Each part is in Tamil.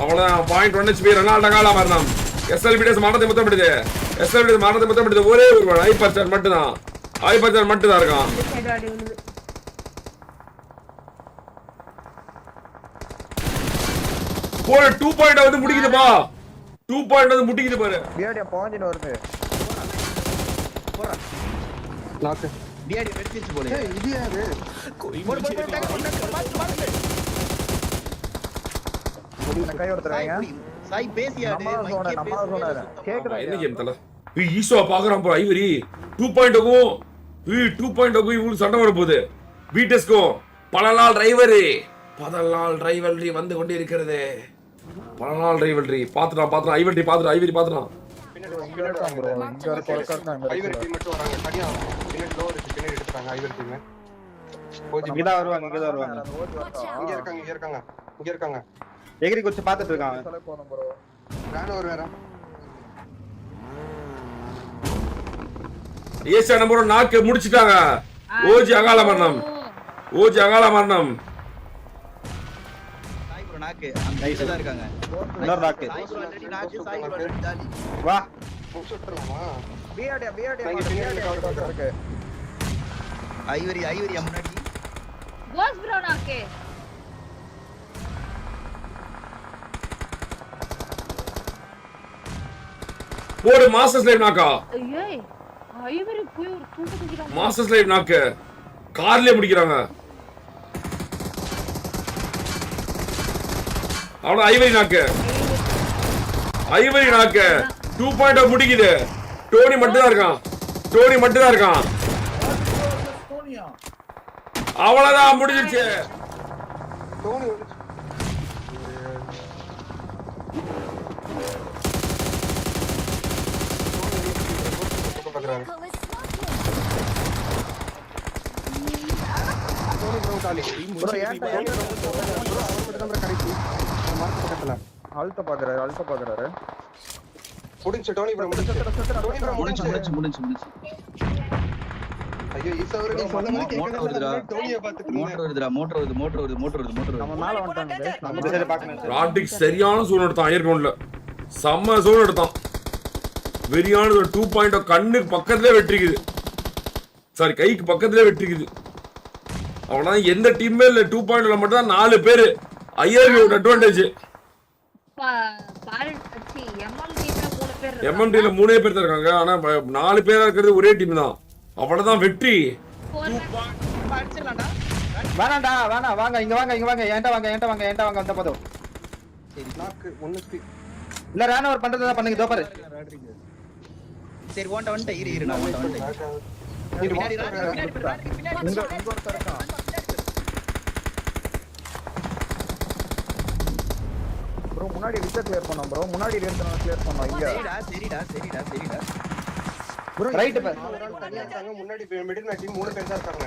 அவ்வளவுதான். பாயிண்ட் 1 HP ரெனால்டோ காலா மரணம். SLBDS மரணத்தை முத்தமிடுது. SLBDS மரணத்தை முத்தமிடுது. ஒரே ஒரு ஹைப்பர்சர் மட்டும் தான். ஹைப்பர்சர் மட்டும் தான் இருக்கான். போற 2 பாயிண்ட் வந்து முடிக்குதுப்பா. 2 பாயிண்ட் வந்து முடிக்குது பாரு. டிஆர்டி பாஞ்சிட்டு வருது. போறா. லாக். டிஆர்டி வெடிச்சிச்சு போல. ஏய் இது யாரு? கை ஒருத்தறங்க. சாய் பேசியாடு. நம்ம சொன்னாரு. கேக்குதா? என்ன கேம் தல? ஈசோ பாக்குறான் போ ஐவரி. 2 பாயிண்ட்க்கும் 2 பாயிண்ட்க்கும் இவங்களுக்கு சண்டை வர போகுது. பிடிஎஸ்க்கும் பல நாள் ரைவல்ரி வந்து கொண்டே இருக்கிறது. பல நாள் ரைவல்ரி பாத்துறான் ஐவரி பாத்துறான். இங்க இருக்காங்க ப்ரோ. இங்க இருக்காங்க. ஐவரி டீம் மட்டும் வராங்க. தனியா பின்னாடி லோ இருக்கு. பின்னாடி எடுத்துறாங்க ஐவரி டீம். இங்க தான் வருவாங்க. இங்க இருக்காங்க. எகிரி கொஞ்சம் பாத்துட்டு இருக்காங்க. போறோம் ப்ரோ. ராணவர் வேற. ஏசியா நம்பர் நாக்கு முடிச்சிட்டாங்க. ஓஜி அகால மரணம். சாய் ப்ரோ நாக்கு அந்த சைடுல தான் இருக்காங்க. இன்னொரு நாக்கு. Sai bro jolly. வா. புடிச்சிட்டலாமா? பிஆர்டி இருக்கு. ஐவரி முன்னாடி. கோஸ் ப்ரோ நாக்கு. போடு மாஸ்டர்ஸ் லைவ் நாக்கா. ஐயே ஐவரி போய் ஒரு தூக்கு தூக்கிட்டாங்க. மாஸ்டர்ஸ் லைவ் நாக்கு. கார்லயே முடிக்கிறாங்க. அவன ஐவரி நாக்கு. 2 பாயிண்ட் முடிக்குது. டோனி மட்டும் தான் இருக்கான். அவ்வளவுதான் முடிஞ்சிருச்சு. டோனி பாக்குறாரு. டோனி ப்ரோ காலி. ப்ரோ ஏன்டா கரெக்ட். மார்க் பக்கத்துல. அல்ட்ட பாக்குறாரு. முடிஞ்சு டோனி ப்ரோ முடிஞ்சு. ஐயோ ஈசவர் நீ சொன்ன மாதிரி கேக்கல. டோனியை பாத்துட்டு மோட்டர் வருது. நம்ம மேல வந்துட்டாங்க. நம்ம சைடு பார்க்கணும். ராட்டிக் சரியான சூன் எடுத்தான். ஏர்கவுண்ட்ல செம்ம சூன் எடுத்தான். வெறியான 2 பாயிண்ட் கண்ணுக்கு பக்கத்திலே வெட்டிக்குது. சாரி கைக்கு பக்கத்திலே வெட்டிக்குது. அவ்வளவுதான். எந்த டீமே இல்ல. 2 பாயிண்ட்ல மட்டும் தான் 4 பேரு. ஐஆர்வியோட அட்வான்டேஜ். எம்எம்டில 3 பேர் தான் இருக்காங்க. ஆனா 4 பேரா இருக்கிறது ஒரே டீம் தான். அவ்வளவுதான் வெற்றி. வேணாண்டா வாங்க இங்க வாங்க ஏன்டா வாங்க வந்த போதும். சரி நாக்கு 1 இல்ல ராணவர் பண்றதா பண்ணுங்க. இதோ பாரு. சரி ஓண்ட இரு நான் ஓண்ட பின்னாடி இங்க ஒருத்தர் இருக்கான். ப்ரோ முன்னாடி விட்ட கிளியர் பண்ணோம் ப்ரோ. முன்னாடி கிளியர் பண்ணோம். இங்க சரிடா. ப்ரோ ரைட் பாரு. ஒரு ஆள் தனியா இருக்காங்க. முன்னாடி மிடில் மேட்ச் 3 பேர் தான் இருக்காங்க.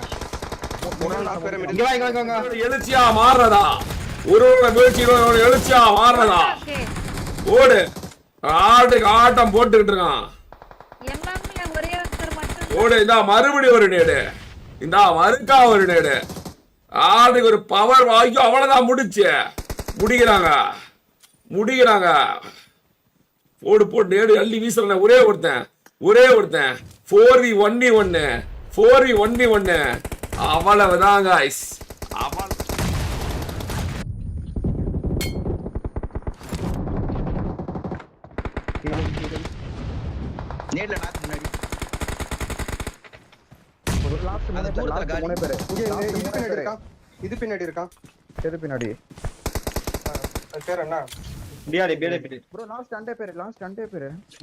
4 பேர் மிடில். இங்க வாங்க. எழுச்சியா மாறறதா. ஒரு முயற்சியோட எழுச்சியா மாறறதா. ஓடு. ஆட்டம் போட்டுக்கிட்டு இருக்கான். எம்எம்ல ஒரே ஒருத்தர் மட்டும். ஓடு. இந்த மறுபடியும் ஒரு நேடு. இந்த மறுக்கா ஒரு நேடு. ஆளுக்கு ஒரு பவர் வாங்கி அவ்வளவுதான் முடிக்கிறாங்க. போட்டு நேடு அள்ளி வீசுறானே ஒரே ஒருத்தன் 4v1v1 அவ்வளவுதான் गाइस. நேர்ல நாக்கு முன்னாடி. ஒரு லாஸ்ட் அந்த தூரத்துல காலி. 3 பேர். இது பின்னாடி இருக்கான். எது பின்னாடி? அது பேர் என்ன? டிஆர்டி ப்ரோ லாஸ்ட் 2 பேர்.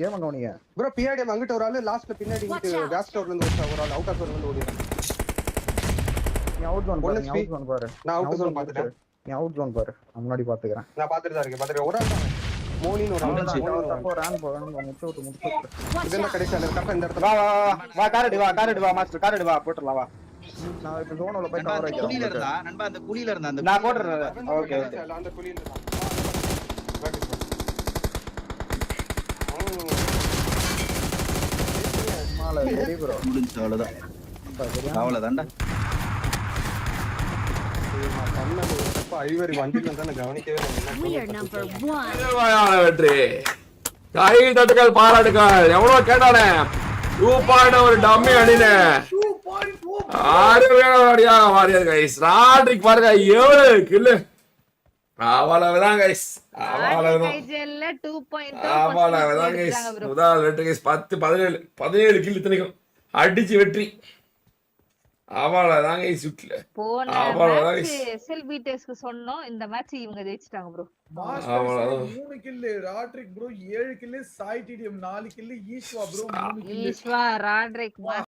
ஏன் வாங்குவீங்க? ப்ரோ பிஆர்டி அங்கிட்ட ஒரு ஆளு லாஸ்ட்ல பின்னாடி கேஸ் ஸ்டோர்ல இருந்து ஒரு ஆள் அவுட் ஆஃப் இருந்து ஓடிறான். நீ அவுட் ஜோன் பாரு. நான் அவுட் ஜோன் பாத்துட்டேன். நீ அவுட் ஜோன் பாரு. நான் முன்னாடி பாத்துக்கறேன். நான் பாத்துட்டு தான் இருக்கேன். ஒரு ஆள் மோனின்னு ஒரு ஆள் தப்போ ரன் போகணும். முட்டு. இதெல்லாம் கடைசில கரெக்ட்டா இந்த இடத்துல வா காரடி வா மாஸ்டர் காரடி வா போட்டுறலாம் வா. நான் இப்ப ஜோன்ல போய் கவர் ஆயிட்டேன். குளியில இருந்தா நண்பா அந்த குளியில இருந்தா அந்த நான் போடுறேன். ஓகே அந்த குளியில தான். மால வெரி ப்ரோ. முடிஞ்சு அவ்வளவுதான். அவ்வளவுதான்டா. நான் சொன்னது ஒரு தப்பு. ஐவரி வண்டியில இருந்தா நான் கவனிக்கவே இல்லை. We are number one. நிர்வாயான வெற்றி. கை தட்டுகள் பாராட்டுகள். எவ்வளோ கேட்டானே 2 ஒரு டம்மி அடினே 2.4 அடியாக மாறியது கைஸ். ராட்ரிக் பாருங்க எவ்வளவு கில்லு. அவ்வளவுதான் கைஸ். அவ்வளவுதான். ஐஜெல்ல 2.0 அவ்வளவுதான் கைஸ். முதல் வெற்றி கைஸ். 17 கில் இத்தனைக்கும் அடிச்சு வெற்றி. அவ்வளவுதான் கைஸ். சுட்ல போன அவ்வளவுதான் மேட்ச் கைஸ். எஸ்எல்பி டெஸ்க்கு சொன்னோம், இந்த மேட்ச் இவங்க ஜெயிச்சிட்டாங்க bro. Master 3 kill, Rodrick bro 7 kill, Sai TDM 4 kill, Eswa bro 3 kill. Eswa ராட்ரிக்